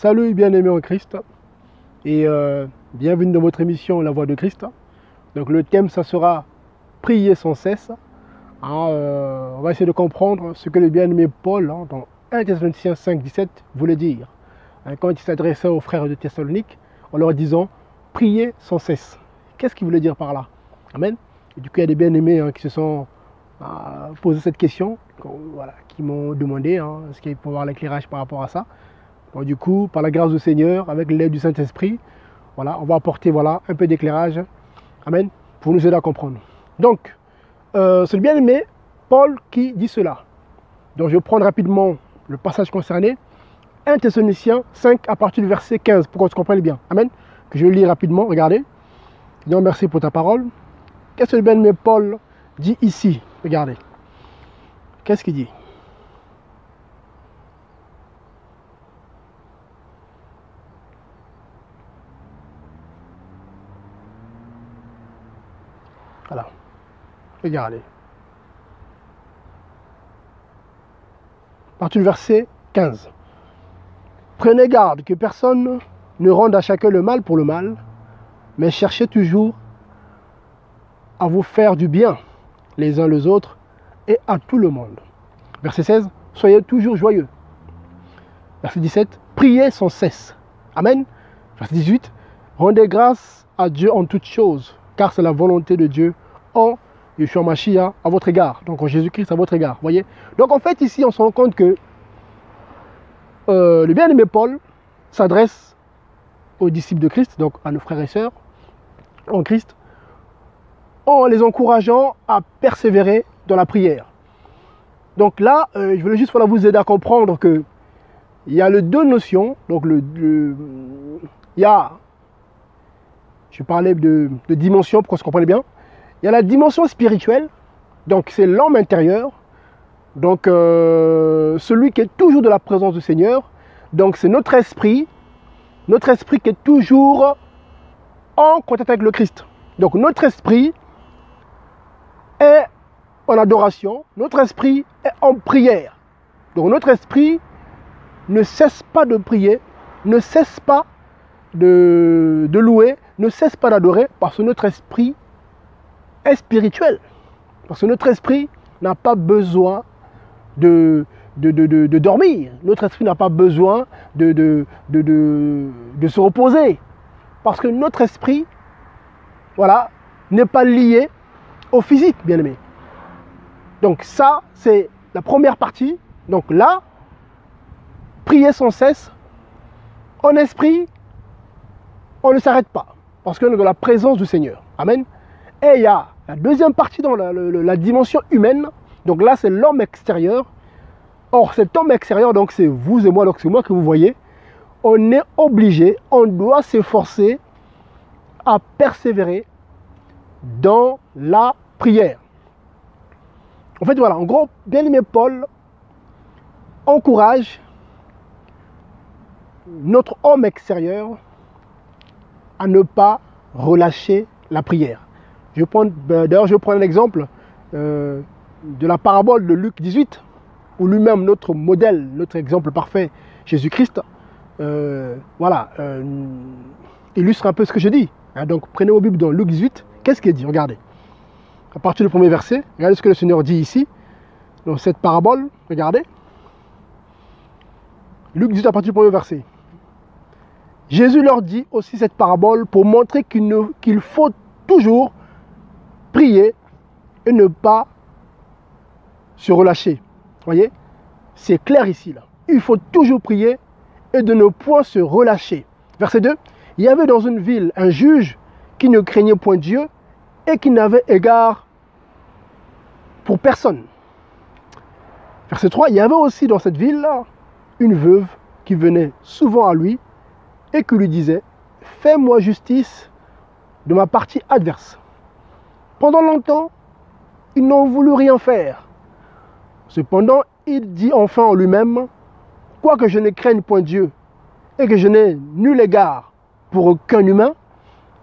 Salut bien-aimés en Christ et bienvenue dans votre émission La Voix de Christ. Donc le thème ça sera prier sans cesse. On va essayer de comprendre ce que le bien-aimé Paul dans 1 Thessaloniciens 5,17 voulait dire. Quand il s'adressait aux frères de Thessalonique en leur disant prier sans cesse. Qu'est-ce qu'il voulait dire par là? Amen. Et du coup il y a des bien-aimés qui se sont posé cette question, qui m'ont demandé est-ce qu'il peut avoir l'éclairage par rapport à ça. Donc, du coup, par la grâce du Seigneur, avec l'aide du Saint-Esprit, on va apporter un peu d'éclairage, amen, pour nous aider à comprendre. Donc, c'est le bien-aimé Paul qui dit cela. Donc, je vais prendre rapidement le passage concerné, 1 Thessaloniciens 5 à partir du verset 15, pour qu'on se comprenne bien. Amen. Que je vais lire rapidement, regardez. Seigneur, merci pour ta parole. Qu'est-ce que le bien-aimé Paul dit ici? Regardez. Qu'est-ce qu'il dit? Voilà, regardez. À partir du verset 15. Prenez garde que personne ne rende à chacun le mal pour le mal, mais cherchez toujours à vous faire du bien les uns les autres et à tout le monde. Verset 16. Soyez toujours joyeux. Verset 17. Priez sans cesse. Amen. Verset 18. Rendez grâce à Dieu en toutes choses, car c'est la volonté de Dieu en Yeshua Mashiach à votre égard. Donc en Jésus-Christ à votre égard. Voyez. Donc en fait ici on se rend compte que le bien-aimé Paul s'adresse aux disciples de Christ, donc à nos frères et sœurs en Christ, en les encourageant à persévérer dans la prière. Donc là, je voulais juste vous aider à comprendre que il y a les deux notions. Donc il y a, je parlais de dimension pour qu'on se comprenne bien. Il y a la dimension spirituelle, donc c'est l'homme intérieur, donc celui qui est toujours de la présence du Seigneur, donc c'est notre esprit qui est toujours en contact avec le Christ. Donc notre esprit est en adoration, notre esprit est en prière. Donc notre esprit ne cesse pas de prier, ne cesse pas de louer, ne cesse pas d'adorer, parce que notre esprit est spirituel. Parce que notre esprit n'a pas besoin de dormir. Notre esprit n'a pas besoin de se reposer. Parce que notre esprit, n'est pas lié au physique, bien aimé. Donc ça, c'est la première partie. Donc là, prier sans cesse, en esprit, on ne s'arrête pas. Parce qu'on est dans la présence du Seigneur. Amen. Et il y a la deuxième partie dans la dimension humaine. Donc là, c'est l'homme extérieur. Or, cet homme extérieur, donc c'est vous et moi, donc c'est moi que vous voyez. On est obligé, on doit s'efforcer à persévérer dans la prière. En fait, en gros, bien-aimé Paul encourage notre homme extérieur à ne pas relâcher la prière. D'ailleurs, je vais prendre un exemple de la parabole de Luc 18, où lui-même, notre modèle, notre exemple parfait, Jésus-Christ, illustre un peu ce que je dis. Donc, prenez vos Bibles dans Luc 18. Qu'est-ce qu'il dit? Regardez. À partir du premier verset, regardez ce que le Seigneur dit ici, dans cette parabole. Regardez. Luc 18, à partir du premier verset. Jésus leur dit aussi cette parabole pour montrer qu'il faut toujours prier et ne pas se relâcher. Voyez, c'est clair ici. Il faut toujours prier et de ne point se relâcher. Verset 2. Il y avait dans une ville un juge qui ne craignait point Dieu et qui n'avait égard pour personne. Verset 3. Il y avait aussi dans cette ville-là une veuve qui venait souvent à lui et qui lui disait « Fais-moi justice de ma partie adverse. » Pendant longtemps, il n'en voulut rien faire. Cependant, il dit enfin en lui-même « Quoique je ne craigne point Dieu et que je n'ai nul égard pour aucun humain,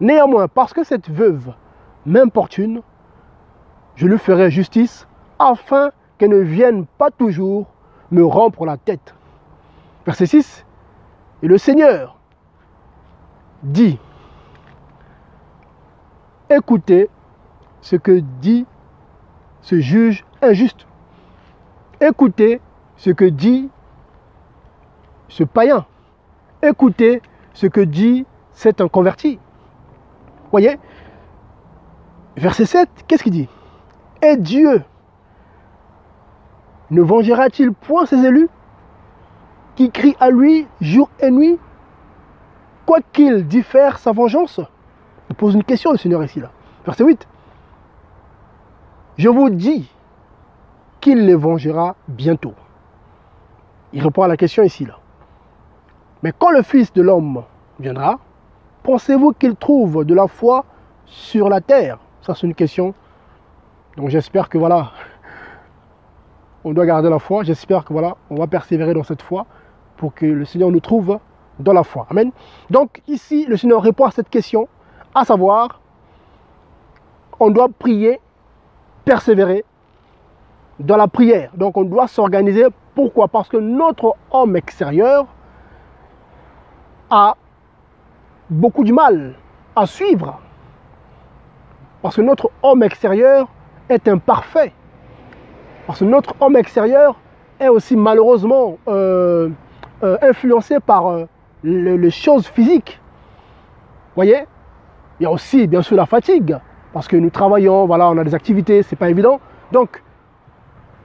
néanmoins, parce que cette veuve m'importune, je lui ferai justice afin qu'elle ne vienne pas toujours me rompre la tête. » Verset 6. Et le Seigneur dit, écoutez ce que dit ce juge injuste. Écoutez ce que dit ce païen. Écoutez ce que dit cet inconverti. Voyez, verset 7, qu'est-ce qu'il dit? Et Dieu ne vengera-t-il point ses élus qui crient à lui jour et nuit, quoiqu'il diffère sa vengeance? Il pose une question, le Seigneur, ici, là. Verset 8. Je vous dis qu'il les vengera bientôt. Il répond à la question ici, là. Mais quand le Fils de l'homme viendra, pensez-vous qu'il trouve de la foi sur la terre? Ça, c'est une question. Donc, j'espère que, voilà, on doit garder la foi. J'espère que, voilà, on va persévérer dans cette foi pour que le Seigneur nous trouve dans la foi. Amen. Donc, ici, le Seigneur répond à cette question, à savoir, on doit prier, persévérer dans la prière. Donc, on doit s'organiser. Pourquoi? Parce que notre homme extérieur a beaucoup de mal à suivre. Parce que notre homme extérieur est imparfait. Parce que notre homme extérieur est aussi malheureusement influencé par les choses physiques. Vous voyez? Il y a aussi bien sûr la fatigue. Parce que nous travaillons, voilà, on a des activités, c'est pas évident. Donc,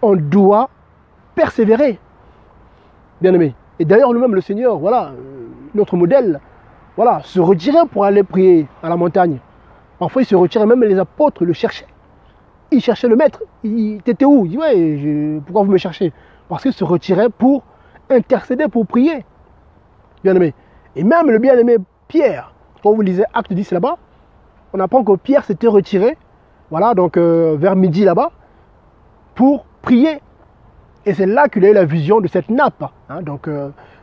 on doit persévérer. Bien aimé. Et d'ailleurs, nous-mêmes, le Seigneur, voilà, notre modèle, voilà, se retirait pour aller prier à la montagne. Parfois, il se retirait, même les apôtres le cherchaient. Ils cherchaient le maître. T'étais où? Il dit, ouais, pourquoi vous me cherchez? Parce qu'il se retirait pour intercéder, pour prier. Bien aimé. Et même le bien-aimé Pierre, quand vous lisez Acte 10 là-bas, on apprend que Pierre s'était retiré, voilà, donc vers midi là-bas, pour prier. Et c'est là qu'il a eu la vision de cette nappe, hein, donc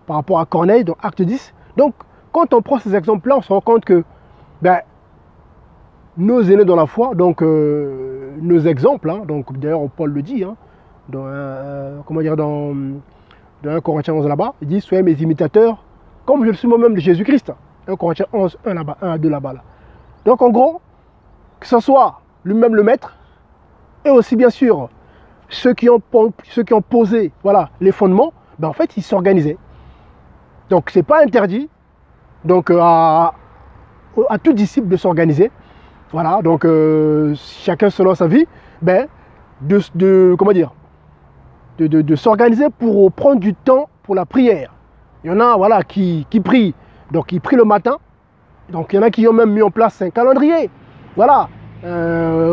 par rapport à Corneille, dans Acte 10. Donc, quand on prend ces exemples-là, on se rend compte que ben, nos aînés dans la foi, donc nos exemples, hein, donc d'ailleurs Paul le dit, hein, dans, comment dire, dans 1 Corinthiens 11 là-bas, il dit, soyez mes imitateurs, comme je suis moi-même de Jésus-Christ. 1 Corinthiens 11, 1 là-bas, 1 à 2 là-bas. Là. Donc en gros, que ce soit lui-même le maître, et aussi bien sûr, ceux qui ont posé voilà, les fondements, ben en fait, ils s'organisaient. Donc c'est pas interdit donc, à tout disciple de s'organiser. Voilà, donc chacun selon sa vie, ben, comment dire, de s'organiser pour prendre du temps pour la prière. Il y en a voilà, qui prient, donc ils prient le matin. Donc il y en a qui ont même mis en place un calendrier. Voilà,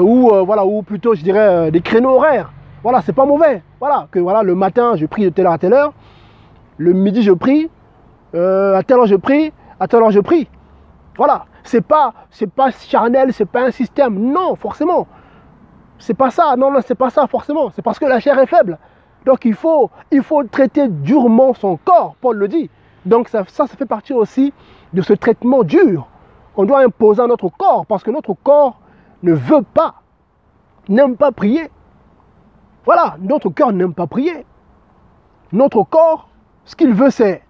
ou plutôt je dirais des créneaux horaires. Voilà, c'est pas mauvais. Voilà, que voilà, le matin je prie de telle heure à telle heure. Le midi je prie, à telle heure je prie, à telle heure je prie. Voilà, c'est pas charnel, c'est pas un système. Non, forcément. C'est pas ça. Non, c'est pas ça forcément. C'est parce que la chair est faible. Donc il faut traiter durement son corps, Paul le dit. Donc ça fait partie aussi de ce traitement dur qu'on doit imposer à notre corps, parce que notre corps ne veut pas, n'aime pas prier. Voilà, notre cœur n'aime pas prier. Notre corps, ce qu'il veut, c'est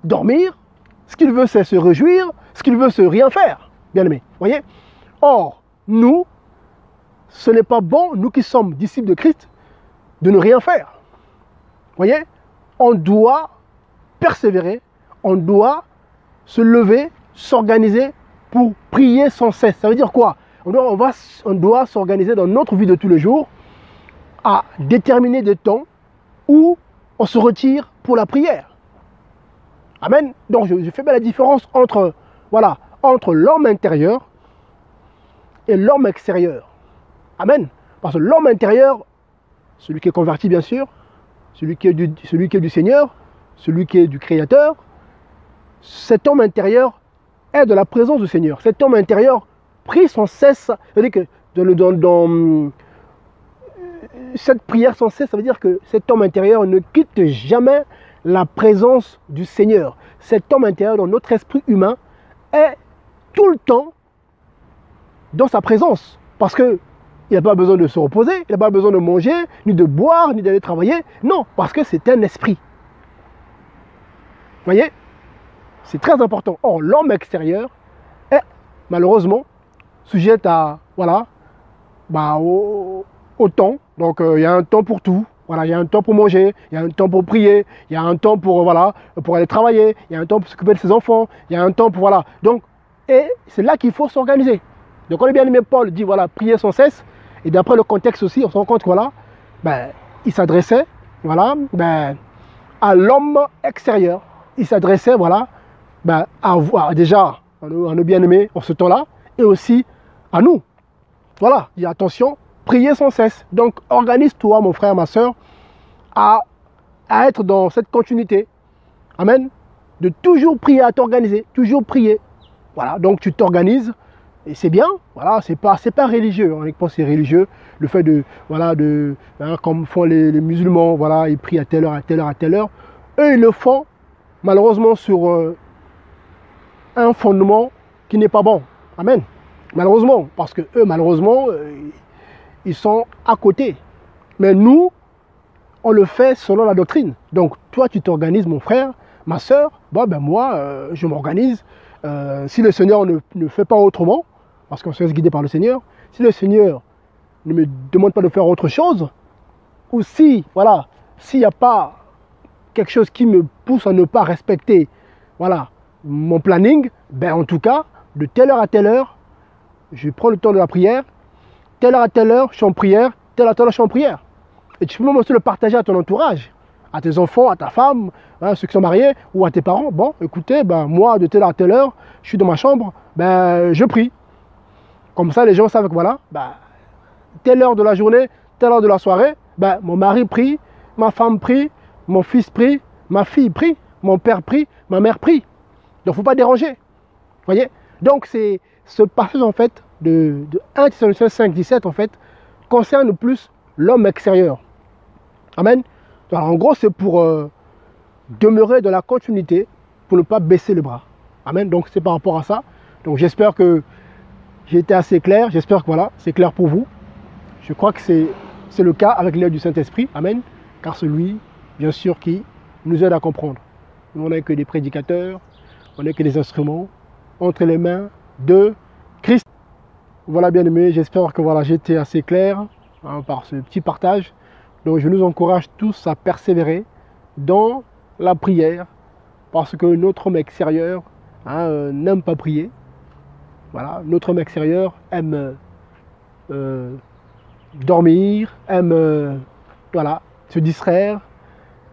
dormir. Ce qu'il veut, c'est se réjouir. Ce qu'il veut, c'est rien faire. Bien aimé, voyez. Or, nous, ce n'est pas bon, nous qui sommes disciples de Christ, de ne rien faire. Voyez, on doit persévérer, on doit se lever, s'organiser pour prier sans cesse. Ça veut dire quoi? On doit s'organiser dans notre vie de tous les jours à déterminer des temps où on se retire pour la prière. Amen. Donc je fais bien la différence entre l'homme intérieur et l'homme extérieur. Amen. Parce que l'homme intérieur, celui qui est converti bien sûr, celui qui est du Seigneur, celui qui est du Créateur, cet homme intérieur est de la présence du Seigneur. Cet homme intérieur prie sans cesse. C'est-à-dire que dans cette prière sans cesse, ça veut dire que cet homme intérieur ne quitte jamais la présence du Seigneur. Cet homme intérieur, dans notre esprit humain, est tout le temps dans sa présence. Parce qu'il n'a pas besoin de se reposer, il n'a pas besoin de manger, ni de boire, ni d'aller travailler. Non, parce que c'est un esprit. voyez, c'est très important. Or, l'homme extérieur est malheureusement sujet à, voilà, au temps. Donc, il y a un temps pour tout. Voilà, il y a un temps pour manger, il y a un temps pour prier, il y a un temps pour, voilà, pour aller travailler, il y a un temps pour s'occuper de ses enfants, il y a un temps pour, voilà. Donc, et c'est là qu'il faut s'organiser. Donc, quand le bien-aimé Paul dit, voilà, prier sans cesse, et d'après le contexte aussi, on se rend compte, voilà, il s'adressait, voilà, à l'homme extérieur. Il s'adressait, voilà, déjà à nos bien-aimés en ce temps-là, et aussi à nous. Voilà, il y a attention, prier sans cesse. Donc, organise-toi, mon frère, ma soeur, à être dans cette continuité. Amen. De toujours prier, à t'organiser, toujours prier. Voilà, donc tu t'organises, et c'est bien, voilà, c'est pas religieux. On pense que c'est religieux, le fait de, voilà, comme font les musulmans, voilà, ils prient à telle heure, à telle heure, à telle heure. Eux, ils le font, malheureusement, sur un fondement qui n'est pas bon. Amen. Malheureusement, parce que eux, malheureusement, ils sont à côté. Mais nous, on le fait selon la doctrine. Donc, toi, tu t'organises, mon frère, ma soeur. Bon, moi, je m'organise. Si le Seigneur ne fait pas autrement, parce qu'on se laisse guider par le Seigneur, si le Seigneur ne me demande pas de faire autre chose, ou si, voilà, s'il n'y a pas quelque chose qui me pousse à ne pas respecter, voilà, mon planning, en tout cas, de telle heure à telle heure, je prends le temps de la prière, telle heure à telle heure, je suis en prière, telle heure à telle heure, je suis en prière. Et tu peux même aussi le partager à ton entourage, à tes enfants, à ta femme, hein, ceux qui sont mariés, ou à tes parents. Bon, écoutez, moi, de telle heure à telle heure, je suis dans ma chambre, je prie. Comme ça, les gens savent que voilà, telle heure de la journée, telle heure de la soirée, mon mari prie, ma femme prie, mon fils prie, ma fille prie, mon père prie, ma mère prie. Donc, il ne faut pas déranger. Voyez? Donc, c'est ce passage, en fait, de 1 Thessaloniciens 5, 17, en fait, concerne plus l'homme extérieur. Amen. Alors, en gros, c'est pour demeurer dans la continuité, pour ne pas baisser les bras. Amen. Donc, c'est par rapport à ça. Donc, j'espère que j'ai été assez clair. J'espère que voilà, c'est clair pour vous. Je crois que c'est le cas avec l'aide du Saint-Esprit. Amen. Car c'est lui, bien sûr, qui nous aide à comprendre. Nous, on n'est que des prédicateurs, on n'est que des instruments entre les mains de Christ. Voilà, bien aimé, j'espère que voilà, j'ai été assez clair par ce petit partage. Donc, je nous encourage tous à persévérer dans la prière parce que notre homme extérieur n'aime pas prier. Voilà, notre homme extérieur aime dormir, aime voilà, se distraire.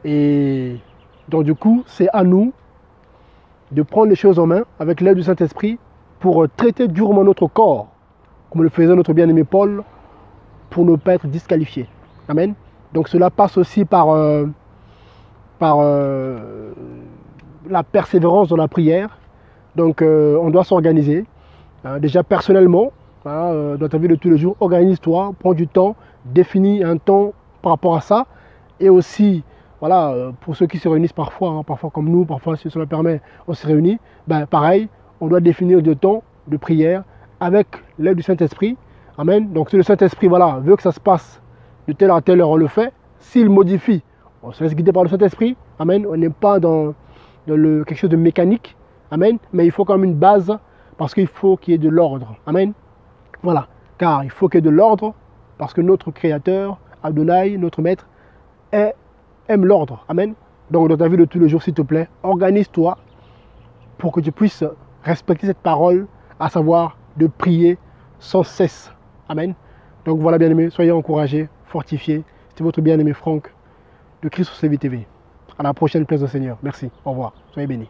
Et donc du coup, c'est à nous de prendre les choses en main avec l'aide du Saint-Esprit pour traiter durement notre corps, comme le faisait notre bien-aimé Paul, pour ne pas être disqualifié. Amen. Donc cela passe aussi par la persévérance dans la prière. Donc on doit s'organiser. Déjà personnellement, dans ta vie de tous les jours, organise-toi, prends du temps, définis un temps par rapport à ça. Et aussi, voilà, pour ceux qui se réunissent parfois, parfois comme nous, parfois si cela permet, on se réunit, pareil, on doit définir du temps de prière avec l'aide du Saint-Esprit. Amen. Donc si le Saint-Esprit voilà, veut que ça se passe de telle à telle heure, on le fait. S'il modifie, on se laisse guider par le Saint-Esprit. Amen. On n'est pas dans quelque chose de mécanique. Amen. Mais il faut quand même une base parce qu'il faut qu'il y ait de l'ordre. Amen. Voilà. Car il faut qu'il y ait de l'ordre parce que notre Créateur, Adonai, notre Maître, aime l'ordre. Amen. Donc dans ta vie de tous les jours, s'il te plaît, organise-toi pour que tu puisses respecter cette parole, à savoir de prier sans cesse. Amen. Donc voilà, bien-aimés, soyez encouragés, fortifiés. C'était votre bien-aimé Franck de Christ sur CV TV. À la prochaine place du Seigneur. Merci. Au revoir. Soyez bénis.